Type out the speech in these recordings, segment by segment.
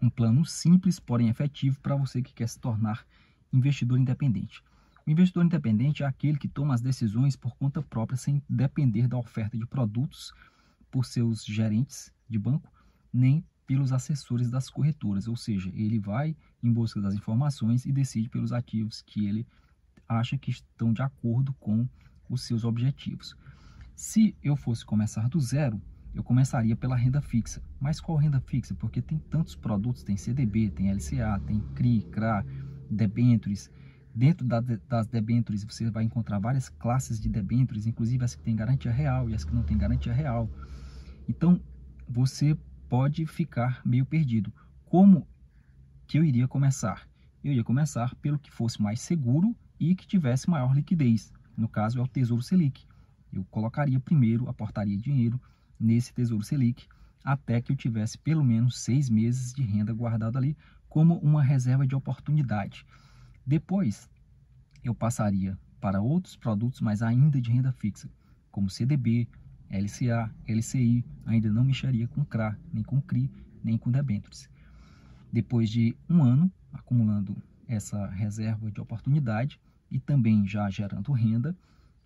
um plano simples, porém efetivo para você que quer se tornar investidor independente. O investidor independente é aquele que toma as decisões por conta própria, sem depender da oferta de produtos por seus gerentes de banco, nem pelos assessores das corretoras, ou seja, ele vai em busca das informações e decide pelos ativos que ele acha que estão de acordo com os seus objetivos. Se eu fosse começar do zero, eu começaria pela renda fixa. Mas qual renda fixa? Porque tem tantos produtos, tem CDB, tem LCA, tem CRI, CRA, debêntures. Dentro das debêntures você vai encontrar várias classes de debêntures, inclusive as que têm garantia real e as que não têm garantia real. Então, você pode ficar meio perdido. Como que eu iria começar? Eu ia começar pelo que fosse mais seguro e que tivesse maior liquidez. No caso, é o Tesouro Selic. Eu colocaria primeiro, aportaria dinheiro nesse Tesouro Selic, até que eu tivesse pelo menos 6 meses de renda guardada ali, como uma reserva de oportunidade. Depois, eu passaria para outros produtos, mas ainda de renda fixa, como CDB, LCA, LCI, ainda não mexeria com CRA, nem com CRI, nem com debêntures. Depois de um ano acumulando essa reserva de oportunidade e também já gerando renda,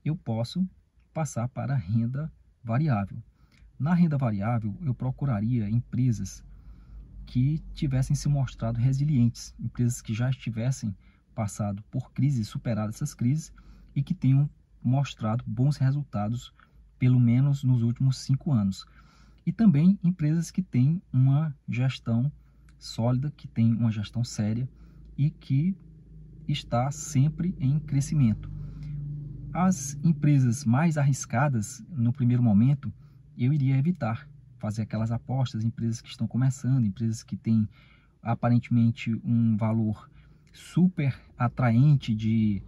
eu posso passar para a renda variável. Na renda variável, eu procuraria empresas que tivessem se mostrado resilientes, empresas que já estivessem passado por crises, superado essas crises e que tenham mostrado bons resultados, pelo menos nos últimos 5 anos. E também empresas que têm uma gestão sólida, que têm uma gestão séria e que está sempre em crescimento. As empresas mais arriscadas, no primeiro momento, eu iria evitar fazer aquelas apostas em empresas que estão começando, empresas que têm aparentemente um valor super atraente de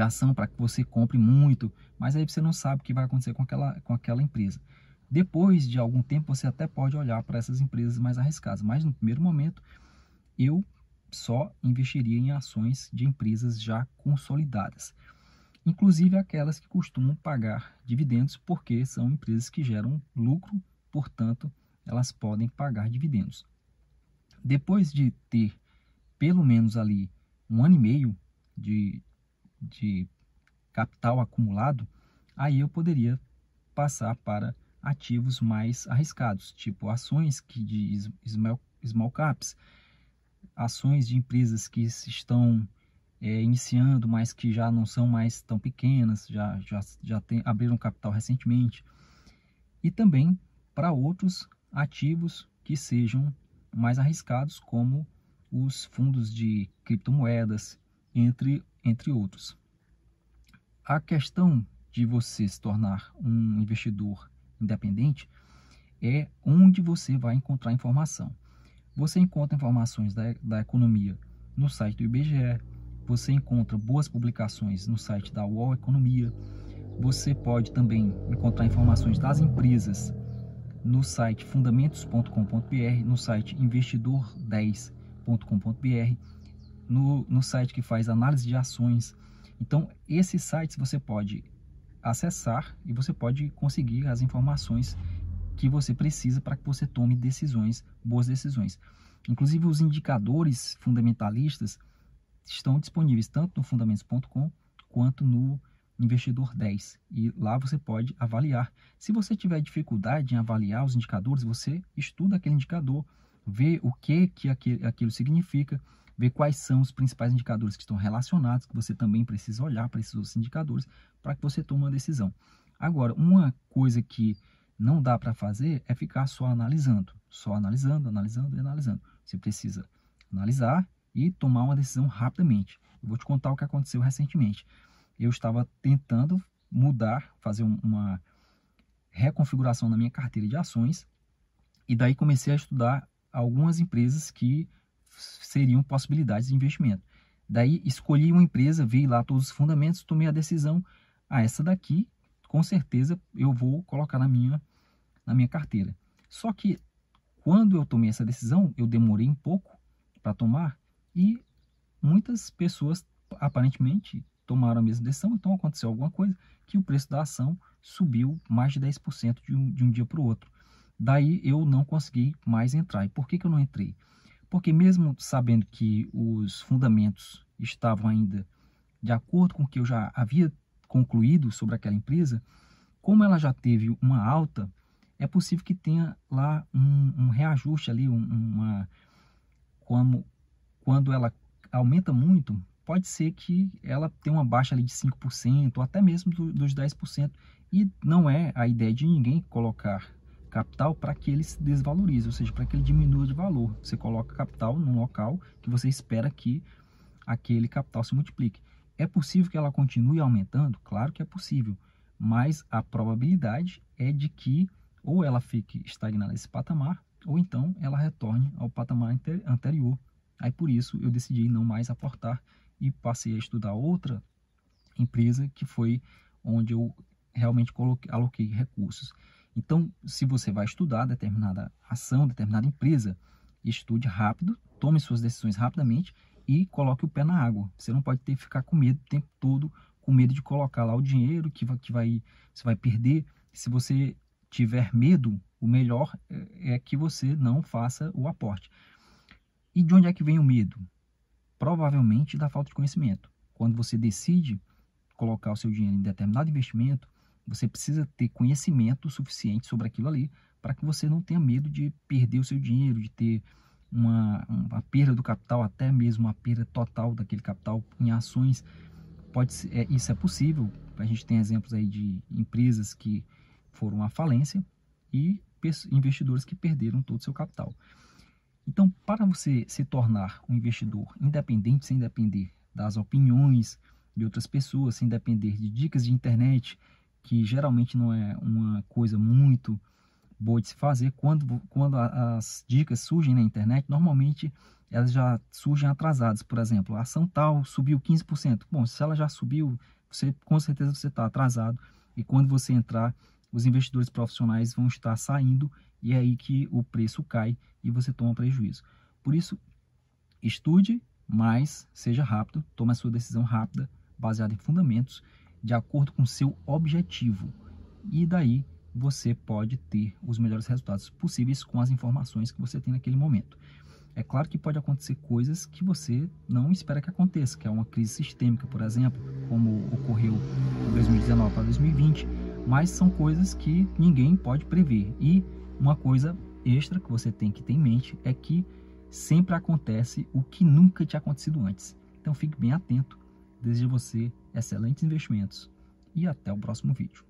ação para que você compre muito, mas aí você não sabe o que vai acontecer com aquela empresa. Depois de algum tempo, você até pode olhar para essas empresas mais arriscadas, mas no primeiro momento, eu só investiria em ações de empresas já consolidadas, inclusive aquelas que costumam pagar dividendos, porque são empresas que geram lucro, portanto, elas podem pagar dividendos. Depois de ter pelo menos ali 1 ano e meio de capital acumulado, aí eu poderia passar para ativos mais arriscados, tipo ações de small caps, ações de empresas que estão iniciando, mas que já não são mais tão pequenas, abriram capital recentemente, e também para outros ativos que sejam mais arriscados, como os fundos de criptomoedas, entre outros. A questão de você se tornar um investidor independente é onde você vai encontrar informação. Você encontra informações da economia no site do IBGE, você encontra boas publicações no site da UOL Economia, você pode também encontrar informações das empresas no site fundamentos.com.br, no site investidor10.com.br, no site que faz análise de ações. Então, esses sites você pode acessar e você pode conseguir as informações que você precisa para que você tome decisões, boas decisões. Inclusive, os indicadores fundamentalistas estão disponíveis tanto no fundamentos.com quanto no Investidor 10, e lá você pode avaliar. Se você tiver dificuldade em avaliar os indicadores, você estuda aquele indicador, vê o que aquilo significa, vê quais são os principais indicadores que estão relacionados, que você também precisa olhar para esses outros indicadores para que você tome uma decisão. Agora, uma coisa que não dá para fazer é ficar só analisando e analisando. Você precisa analisar e tomar uma decisão rapidamente. Eu vou te contar o que aconteceu recentemente. Eu estava tentando fazer uma reconfiguração na minha carteira de ações, e daí comecei a estudar algumas empresas que seriam possibilidades de investimento. Daí escolhi uma empresa, vi lá todos os fundamentos, tomei a decisão, essa daqui, com certeza eu vou colocar na minha carteira. Só que quando eu tomei essa decisão, eu demorei um pouco para tomar, e muitas pessoas aparentemente tomaram a mesma decisão, então aconteceu alguma coisa que o preço da ação subiu mais de 10% de um dia para o outro. Daí eu não consegui mais entrar. E por que eu não entrei? porque mesmo sabendo que os fundamentos estavam ainda de acordo com o que eu já havia concluído sobre aquela empresa, como ela já teve uma alta, é possível que tenha lá um reajuste ali, quando ela aumenta muito, pode ser que ela tenha uma baixa ali de 5%, ou até mesmo dos 10%, e não é a ideia de ninguém colocar capital para que ele se desvalorize, ou seja, para que ele diminua de valor. Você coloca capital num local que você espera que aquele capital se multiplique. É possível que ela continue aumentando? Claro que é possível, mas a probabilidade é de que ou ela fique estagnada nesse patamar, ou então ela retorne ao patamar anterior. Aí por isso eu decidi não mais aportar e passei a estudar outra empresa, que foi onde eu realmente aloquei recursos. Então, se você vai estudar determinada ação, determinada empresa, estude rápido, tome suas decisões rapidamente e coloque o pé na água. Você não pode ficar com medo o tempo todo, com medo de colocar lá o dinheiro que você vai perder. Se você tiver medo, o melhor é que você não faça o aporte. E de onde é que vem o medo? Provavelmente da falta de conhecimento. Quando você decide colocar o seu dinheiro em determinado investimento, você precisa ter conhecimento suficiente sobre aquilo ali para que você não tenha medo de perder o seu dinheiro, de ter uma perda do capital, até mesmo uma perda total daquele capital em ações. Isso é possível. A gente tem exemplos aí de empresas que foram à falência e investidores que perderam todo o seu capital. Então, para você se tornar um investidor independente, sem depender das opiniões de outras pessoas, sem depender de dicas de internet, que geralmente não é uma coisa muito boa de se fazer, quando as dicas surgem na internet, normalmente elas já surgem atrasadas. Por exemplo, a ação tal subiu 15%. Bom, se ela já subiu, com certeza você está atrasado, e quando você entrar, os investidores profissionais vão estar saindo, e é aí que o preço cai e você toma prejuízo. Por isso, estude, mas seja rápido, tome a sua decisão rápida, baseada em fundamentos, de acordo com o seu objetivo. E daí você pode ter os melhores resultados possíveis com as informações que você tem naquele momento. É claro que pode acontecer coisas que você não espera que aconteça, que é uma crise sistêmica, por exemplo, como ocorreu de 2019 para 2020, mas são coisas que ninguém pode prever. E uma coisa extra que você tem que ter em mente é que sempre acontece o que nunca tinha acontecido antes. Então fique bem atento. Desejo a você excelentes investimentos e até o próximo vídeo.